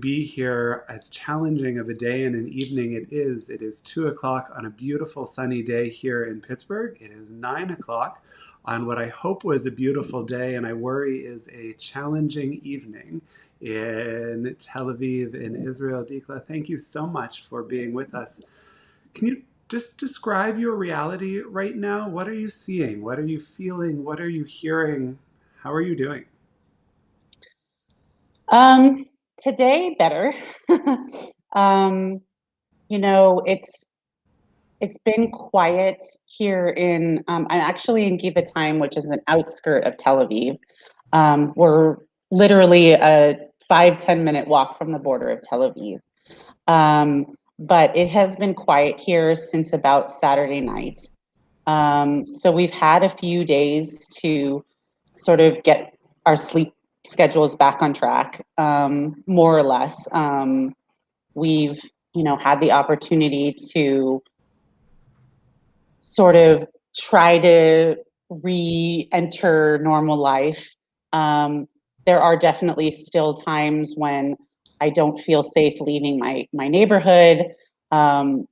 Be here, as challenging of a day and an evening it is. It is 2 o'clock on a beautiful sunny day here in Pittsburgh. It is 9 o'clock on what I hope was a beautiful day and I worry is a challenging evening in Tel Aviv in Israel. Dikla, thank you so much for being with us. Can you just describe your reality right now? What are you seeing? What are you feeling? What are you hearing? How are you doing? Um, Today better. um, it's been quiet here in I'm actually in Givatayim, which is an outskirt of Tel Aviv. We're literally a 5-10 minute walk from the border of Tel Aviv. But it has been quiet here since about Saturday night. So we've had a few days to sort of get our sleep schedules back on track, more or less. We've, had the opportunity to sort of try to re-enter normal life. There are definitely still times when I don't feel safe leaving my neighborhood. Um,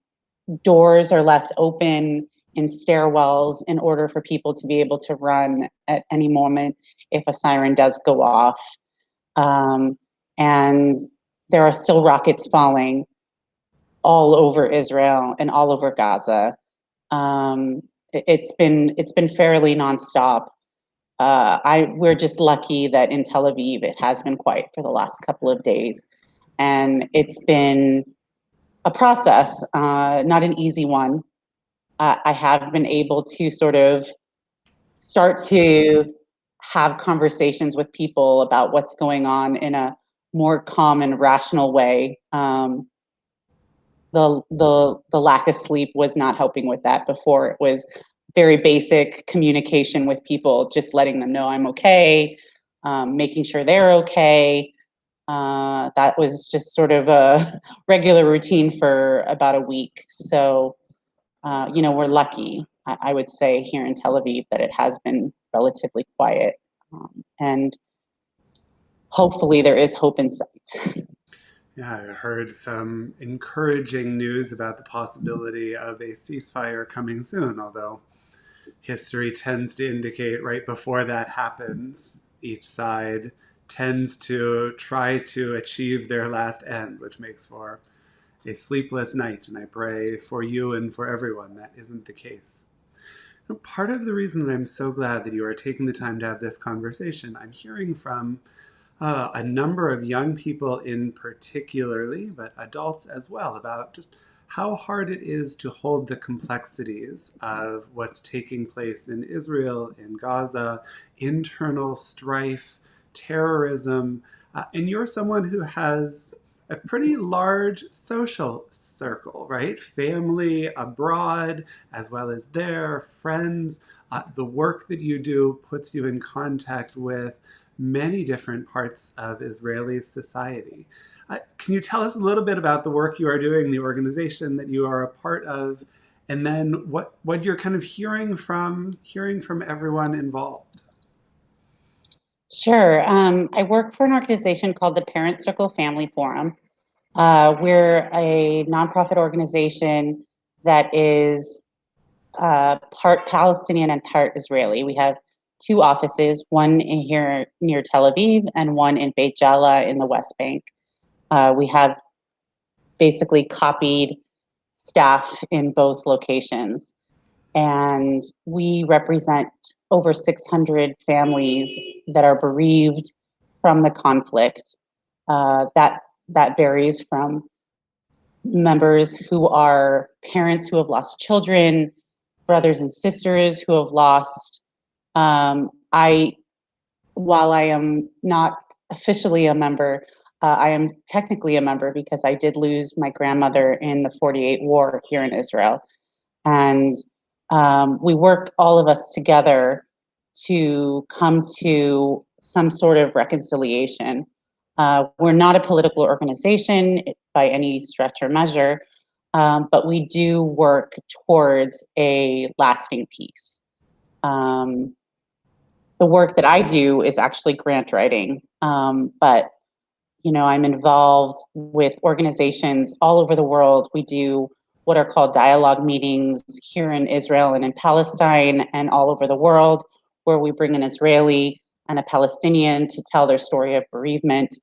Doors are left open in stairwells in order for people to be able to run at any moment if a siren does go off. Um, and there are still rockets falling all over Israel and all over Gaza. It's been fairly nonstop. We're just lucky that in Tel Aviv it has been quiet for the last couple of days, and it's been a process, not an easy one. I have been able to sort of start to have conversations with people about what's going on in a more calm and rational way. The lack of sleep was not helping with that before. It was very basic communication with people, just letting them know I'm okay, making sure they're okay. That was just sort of a regular routine for about a week. So we're lucky, I would say, here in Tel Aviv that it has been relatively quiet. And hopefully there is hope in sight. Yeah, I heard some encouraging news about the possibility of a ceasefire coming soon, although history tends to indicate right before that happens, each side tends to try to achieve their last ends, which makes for a sleepless night. And I pray for you and for everyone that isn't the case. Part of the reason that I'm so glad that you are taking the time to have this conversation, I'm hearing from a number of young people in particularly, but adults as well, about just how hard it is to hold the complexities of what's taking place in Israel, in Gaza, internal strife, terrorism. And you're someone who has a pretty large social circle, right? Family abroad, as well as there, friends. The work that you do puts you in contact with many different parts of Israeli society. Can you tell us a little bit about the work you are doing, the organization that you are a part of, and then what you're kind of hearing from everyone involved? Sure. I work for an organization called the Parent Circle Family Forum. We're a nonprofit organization that is part Palestinian and part Israeli. We have two offices, one in here near Tel Aviv and one in Beit Jala in the West Bank. We have basically copied staff in both locations, and we represent over 600 families that are bereaved from the conflict. That varies from members who are parents who have lost children, brothers and sisters who have lost. I, while I am not officially a member, I am technically a member because I did lose my grandmother in the 48 war here in Israel. And we work all of us together to come to some sort of reconciliation. We're not a political organization by any stretch or measure, but we do work towards a lasting peace. Um, the work that I do is actually grant writing, but I'm involved with organizations all over the world. We do what are called dialogue meetings here in Israel and in Palestine and all over the world, where we bring an Israeli and a Palestinian to tell their story of bereavement,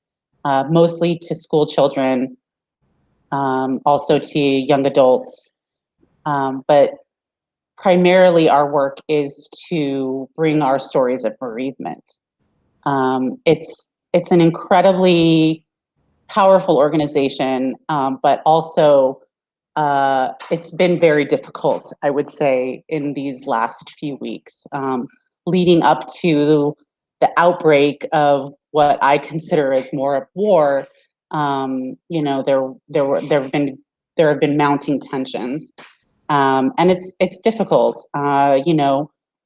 mostly to school children, also to young adults. But primarily, our work is to bring our stories of bereavement. It's an incredibly powerful organization, but also it's been very difficult, I would say, in these last few weeks, leading up to the outbreak of what I consider as more of war. There have been mounting tensions, and it's difficult.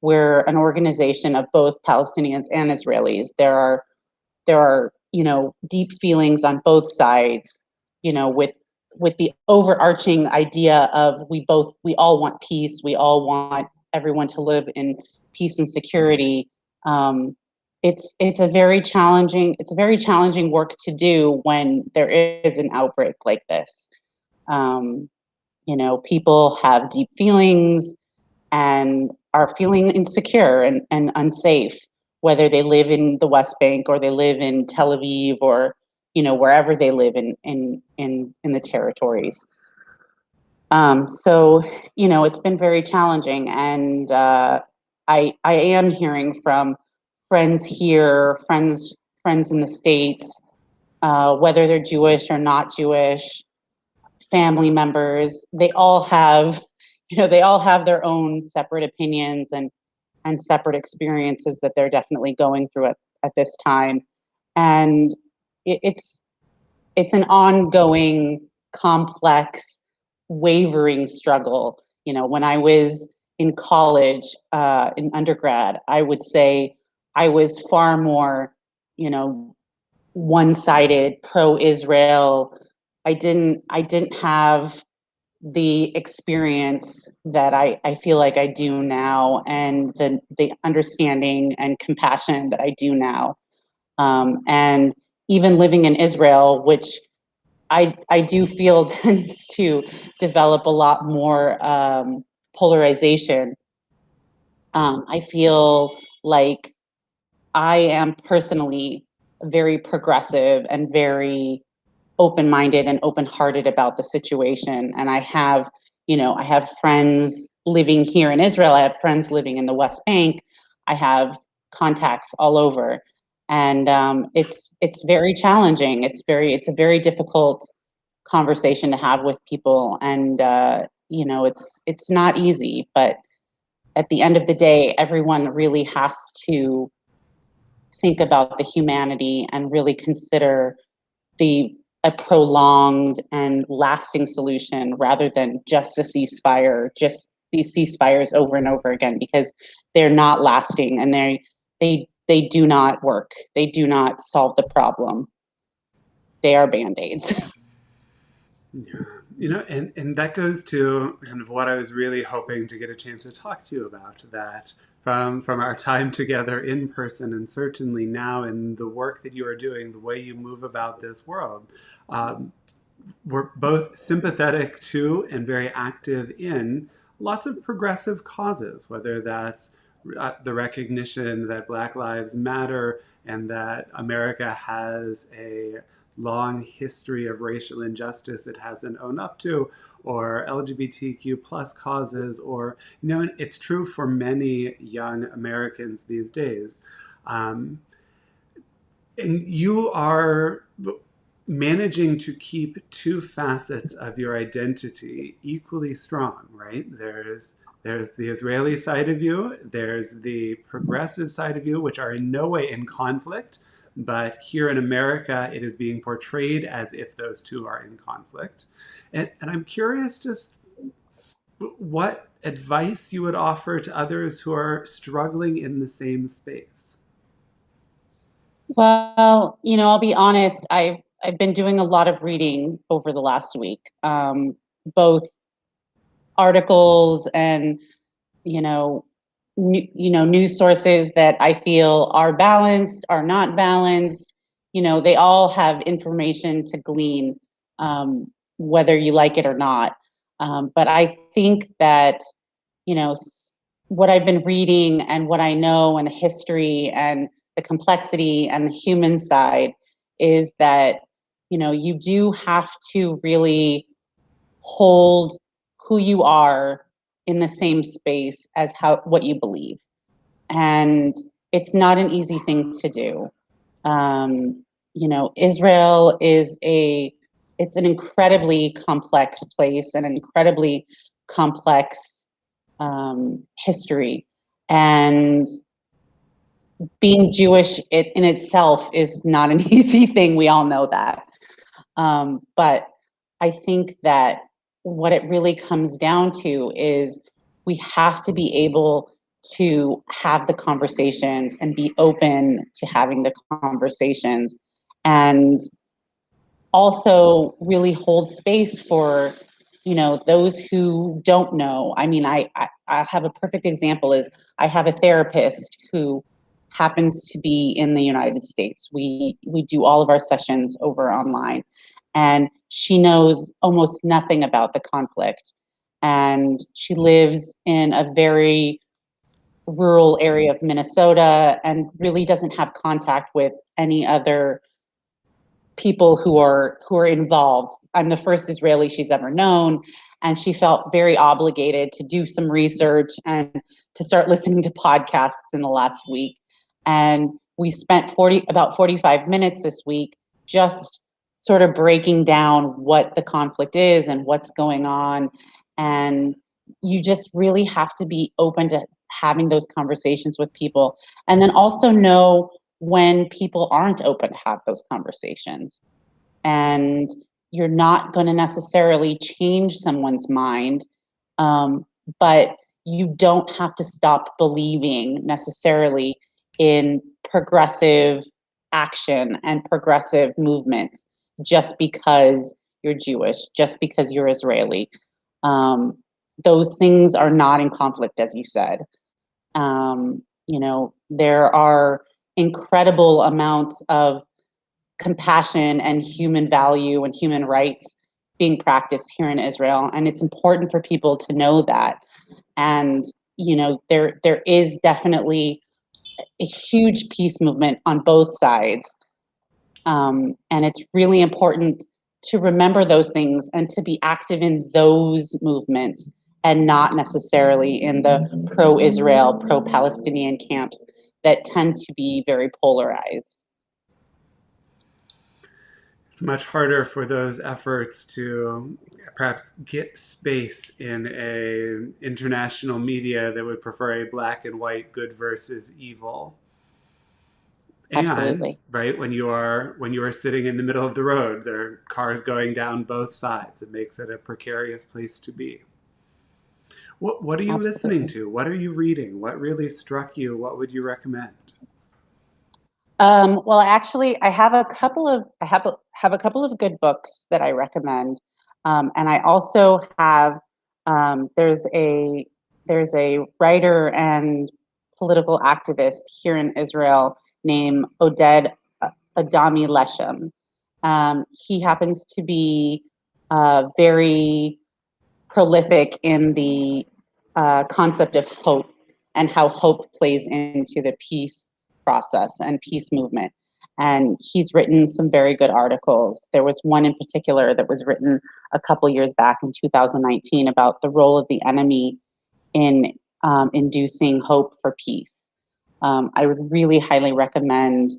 We're an organization of both Palestinians and Israelis. There are deep feelings on both sides, with the overarching idea of we all want peace, we all want everyone to live in peace and security. It's a very challenging work to do when there is an outbreak like this. um, People have deep feelings and are feeling insecure and unsafe, whether they live in the West Bank or they live in Tel Aviv or wherever they live in the territories. So it's been very challenging, and I am hearing from friends here, friends in the States, whether they're Jewish or not Jewish, family members. They all have their own separate opinions and separate experiences that they're definitely going through at this time. And it's an ongoing, complex, wavering struggle. When I was in college, in undergrad, I would say I was far more, you know, one-sided, pro-Israel. I didn't have the experience that I feel like I do now, and the understanding and compassion that I do now. And even living in Israel, which I do feel tends to develop a lot more polarization. I feel like I am personally very progressive and very open-minded and open-hearted about the situation. And I have friends living here in Israel. I have friends living in the West Bank. I have contacts all over, and it's very challenging. It's a very difficult conversation to have with people, and it's not easy. But at the end of the day, everyone really has to think about the humanity and really consider the a prolonged and lasting solution rather than just a ceasefire, just these ceasefires over and over again, because they're not lasting, and they do not work. They do not solve the problem. They are band-aids. Yeah. And that goes to kind of what I was really hoping to get a chance to talk to you about, that from our time together in person, and certainly now in the work that you are doing, the way you move about this world. Um, we're both sympathetic to and very active in lots of progressive causes, whether that's the recognition that Black Lives Matter and that America has a long history of racial injustice it hasn't owned up to, or LGBTQ plus causes, or, it's true for many young Americans these days. Um, and you are managing to keep two facets of your identity equally strong, right? There's the Israeli side of you, there's the progressive side of you, which are in no way in conflict, but here in America, it is being portrayed as if those two are in conflict. And I'm curious just what advice you would offer to others who are struggling in the same space. Well, I'll be honest. I've been doing a lot of reading over the last week, both articles and news sources that I feel are balanced, are not balanced. they all have information to glean, whether you like it or not. But I think that, what I've been reading and what I know and the history and the complexity and the human side is that, you do have to really hold who you are in the same space as what you believe. And it's not an easy thing to do. Israel it's an incredibly complex place, an incredibly complex history. And being Jewish in itself is not an easy thing. We all know that. But I think that what it really comes down to is we have to be able to have the conversations and be open to having the conversations, and also really hold space for those who don't know. I mean, I have a perfect example is I have a therapist who happens to be in the United States. We do all of our sessions over online, and she knows almost nothing about the conflict, and she lives in a very rural area of Minnesota and really doesn't have contact with any other people who are involved. I'm the first Israeli she's ever known, and she felt very obligated to do some research and to start listening to podcasts in the last week. And we spent about 45 minutes this week just sort of breaking down what the conflict is and what's going on. And you just really have to be open to having those conversations with people, and then also know when people aren't open to have those conversations. And you're not going to necessarily change someone's mind, but you don't have to stop believing necessarily in progressive action and progressive movements just because you're Jewish, just because you're Israeli. Um, those things are not in conflict, as you said. There are incredible amounts of compassion and human value and human rights being practiced here in Israel, and it's important for people to know that. And there is definitely a huge peace movement on both sides, and it's really important to remember those things and to be active in those movements and not necessarily in the pro-Israel, pro-Palestinian camps that tend to be very polarized. It's much harder for those efforts to perhaps get space in a international media that would prefer a black and white good versus evil. And Absolutely. right when you are sitting in the middle of the road, there are cars going down both sides. It makes it a precarious place to be. What are you listening Absolutely. to? What are you reading? What really struck you? What would you recommend? Well, actually, I have a couple of good books that I recommend, and I also have um, there's a there's a writer and political activist here in Israel named Oded Adami Leshem. He happens to be very prolific in the concept of hope and how hope plays into the peace process and peace movement. And he's written some very good articles. There was one in particular that was written a couple years back in 2019 about the role of the enemy in inducing hope for peace. I would really highly recommend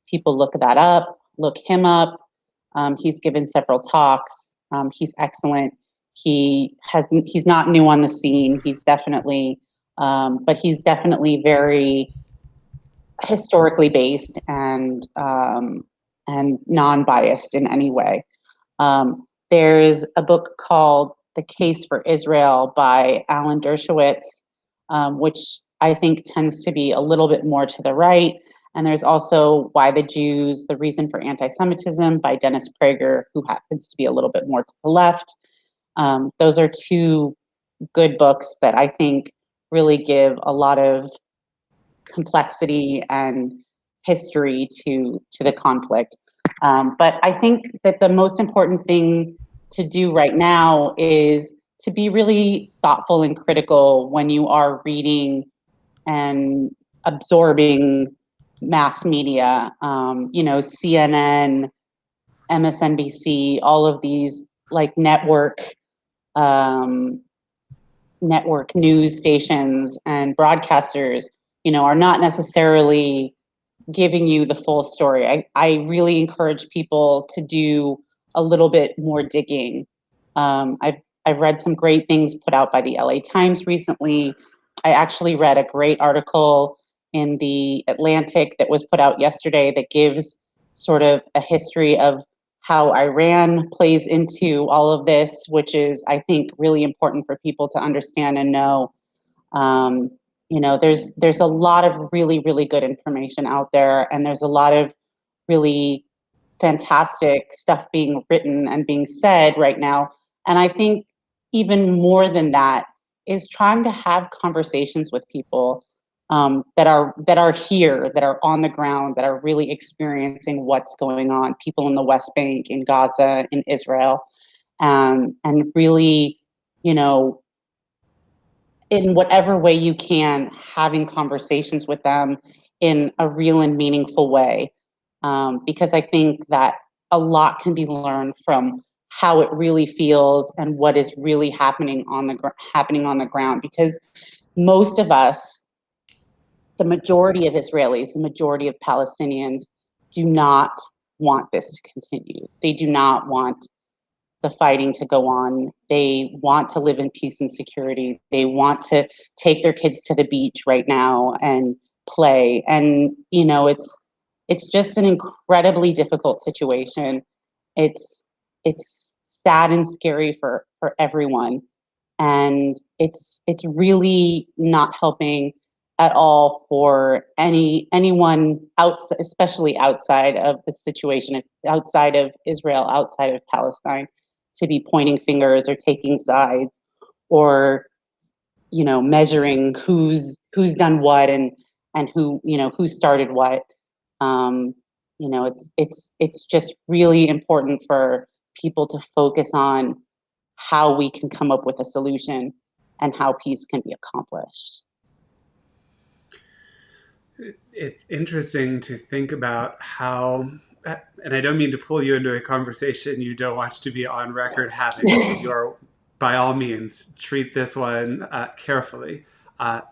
people look that up, look him up. He's given several talks. He's excellent. He's not new on the scene. But he's definitely very historically based and non-biased in any way. There's a book called The Case for Israel by Alan Dershowitz, which I think tends to be a little bit more to the right. And there's also Why the Jews, The Reason for Anti-Semitism by Dennis Prager, who happens to be a little bit more to the left. Those are two good books that I think really give a lot of complexity and history to the conflict. But I think that the most important thing to do right now is to be really thoughtful and critical when you are reading and absorbing mass media, CNN, MSNBC, all of these like um, network news stations and broadcasters, are not necessarily giving you the full story. I really encourage people to do a little bit more digging. I've read some great things put out by the LA Times recently. I actually read a great article in the Atlantic that was put out yesterday that gives sort of a history of how Iran plays into all of this, which is, I think, really important for people to understand and know. um, there's a lot of really, really good information out there, and there's a lot of really fantastic stuff being written and being said right now. And I think even more than that is trying to have conversations with people that are here, that are on the ground, that are really experiencing what's going on. People in the West Bank, in Gaza, in Israel, and really, you know, in whatever way you can, having conversations with them in a real and meaningful way. Because I think that a lot can be learned from how it really feels and what is really happening on the ground. Because most of us, the majority of Israelis, the majority of Palestinians, do not want this to continue. They do not want the fighting to go on. They want to live in peace and security. They want to take their kids to the beach right now and play. And it's just an incredibly difficult situation. It's sad and scary for everyone, and it's really not helping at all for anyone outside, especially outside of the situation, outside of Israel, outside of Palestine, to be pointing fingers or taking sides, or measuring who's done what, and who started what. um it's just really important for people to focus on how we can come up with a solution and how peace can be accomplished. It's interesting to think about how, and I don't mean to pull you into a conversation you don't want to be on record having, so you're, by all means, treat this one carefully.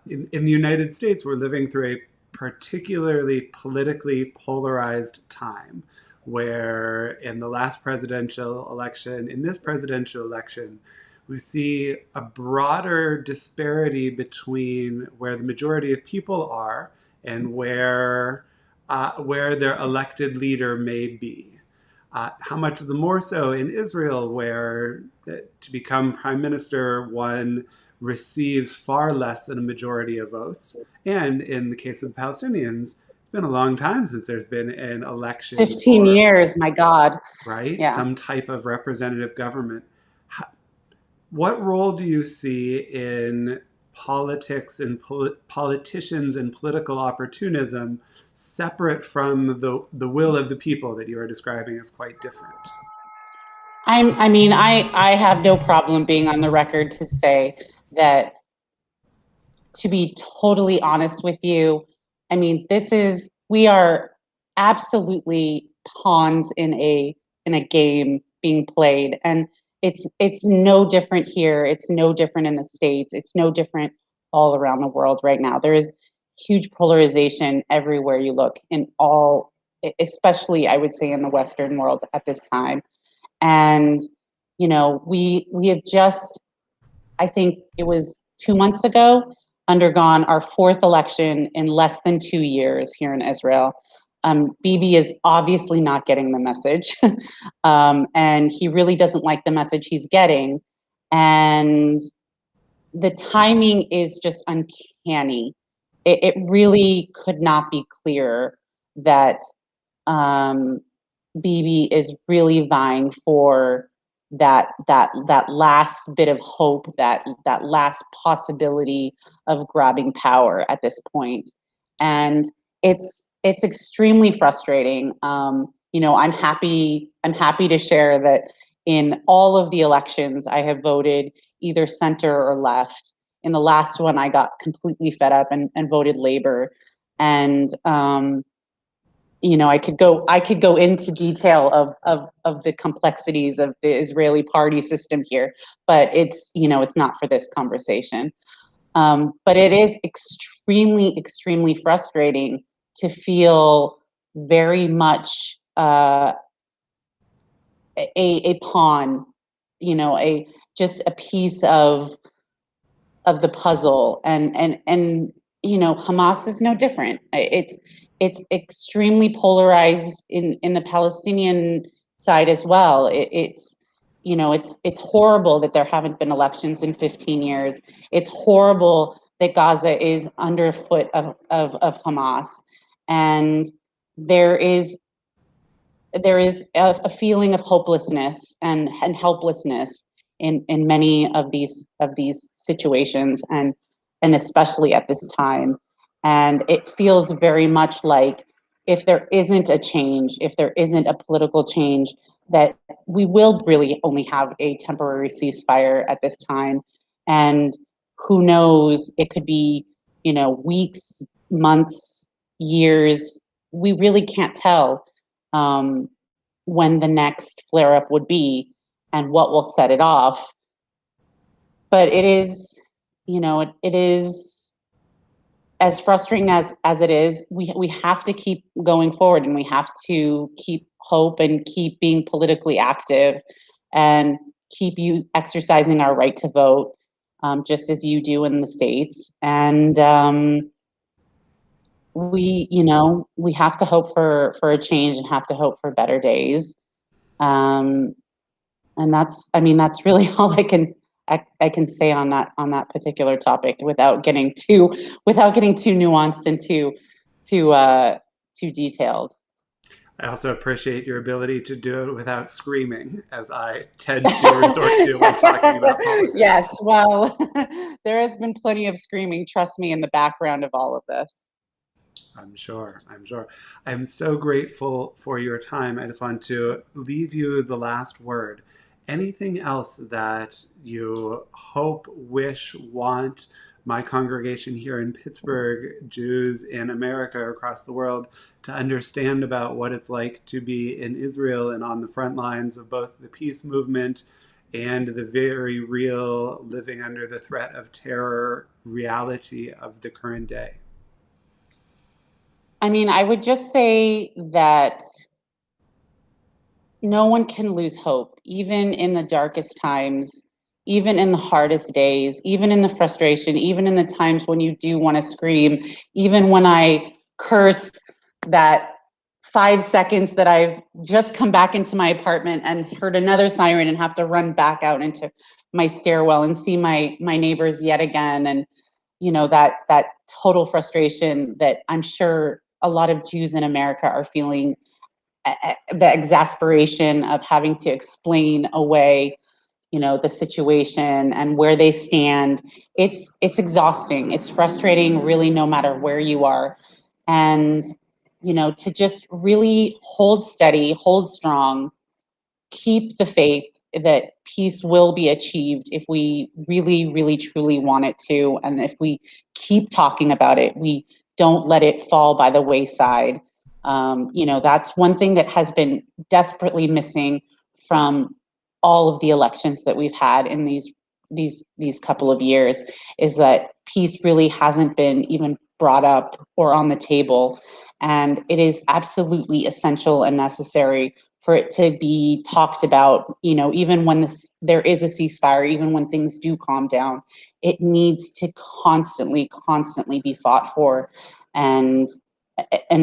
In the United States, we're living through a particularly politically polarized time where in the last presidential election, in this presidential election, we see a broader disparity between where the majority of people are and where their elected leader may be. How much the more so in Israel, where to become prime minister, one receives far less than a majority of votes. And in the case of the Palestinians, it's been a long time since there's been an election 15 for, years, my God. right, Yeah. some type of representative government. What role do you see in politics and politicians and political opportunism separate from the will of the people that you are describing as quite different? I have no problem being on the record to say that, to be totally honest with you, we are absolutely pawns in a game being played, and it's no different here. It's no different in the States. It's no different all around the world right now. There is huge polarization everywhere you look, especially I would say in the Western world at this time. And we have just, I think it was 2 months ago, undergone our fourth election in less than 2 years here in Israel. Bibi is obviously not getting the message, and he really doesn't like the message he's getting. And the timing is just uncanny. It really could not be clearer that um, Bibi is really vying for that last bit of hope, that last possibility of grabbing power at this point. And it's extremely frustrating. I'm happy to share that in all of the elections, I have voted either center or left. In the last one, I got completely fed up and voted Labor. And I could go into detail of the complexities of the Israeli party system here, but it's not for this conversation. But it is extremely, extremely frustrating to feel very much a pawn, a just a piece of the puzzle, and Hamas is no different. It's extremely polarized in the Palestinian side as well. It's horrible that there haven't been elections in 15 years. It's horrible that Gaza is underfoot of Hamas, and there is a feeling of hopelessness and helplessness in many of these situations, and especially at this time. And it feels very much like if there isn't a change, if there isn't a political change, that we will really only have a temporary ceasefire at this time. And who knows, it could be, weeks, months, years. We really can't tell um, when the next flare up would be and what will set it off. But it is as frustrating as it is. We have to keep going forward, and we have to keep hope and keep being politically active and keep exercising our right to vote, just as you do in the States. And we have to hope for a change and have to hope for better days. Um, and that's really all I can say on that particular topic without getting too nuanced and too detailed. I also appreciate your ability to do it without screaming, as I tend to resort to when talking about politics. Yes, well, there has been plenty of screaming, trust me, in the background of all of this. I'm sure. I'm sure. I'm so grateful for your time. I just want to leave you the last word. Anything else that you hope, wish, want my congregation here in Pittsburgh, Jews in America, across the world, to understand about what it's like to be in Israel and on the front lines of both the peace movement and the very real living under the threat of terror reality of the current day? I mean, I would just say that no one can lose hope, even in the darkest times, even in the hardest days, even in the frustration, even in the times when you do want to scream, even when I curse that 5 seconds that I've just come back into my apartment and heard another siren and have to run back out into my stairwell and see my neighbors yet again. And that total frustration that I'm sure a lot of Jews in America are feeling, the exasperation of having to explain away the situation and where they stand. It's exhausting, it's frustrating, really, no matter where you are. And to just really hold steady, hold strong, keep the faith that peace will be achieved if we really, really, truly want it to. And if we keep talking about it, we don't let it fall by the wayside. That's one thing that has been desperately missing from all of the elections that we've had in these couple of years, is that peace really hasn't been even brought up or on the table. And it is absolutely essential and necessary for it to be talked about, even when there is a ceasefire, even when things do calm down. It needs to constantly, constantly be fought for. And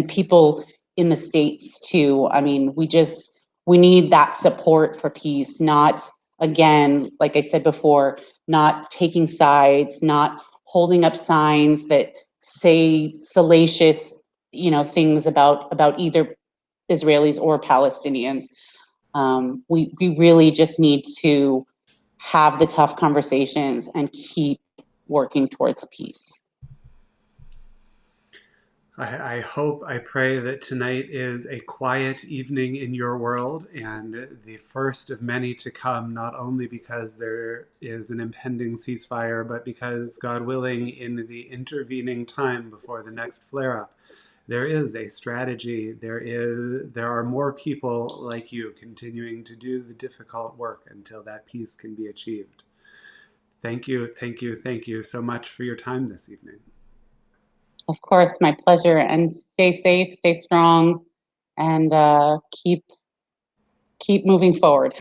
people in the States too. I mean, we need that support for peace, not, again, like I said before, not taking sides, not holding up signs that say salacious, things about either Israelis or Palestinians. We really just need to have the tough conversations and keep working towards peace. I pray that tonight is a quiet evening in your world and the first of many to come, not only because there is an impending ceasefire, but because, God willing, in the intervening time before the next flare up, there is a strategy. There are more people like you continuing to do the difficult work until that peace can be achieved. Thank you so much for your time this evening. Of course, my pleasure. And stay safe, stay strong, and keep moving forward.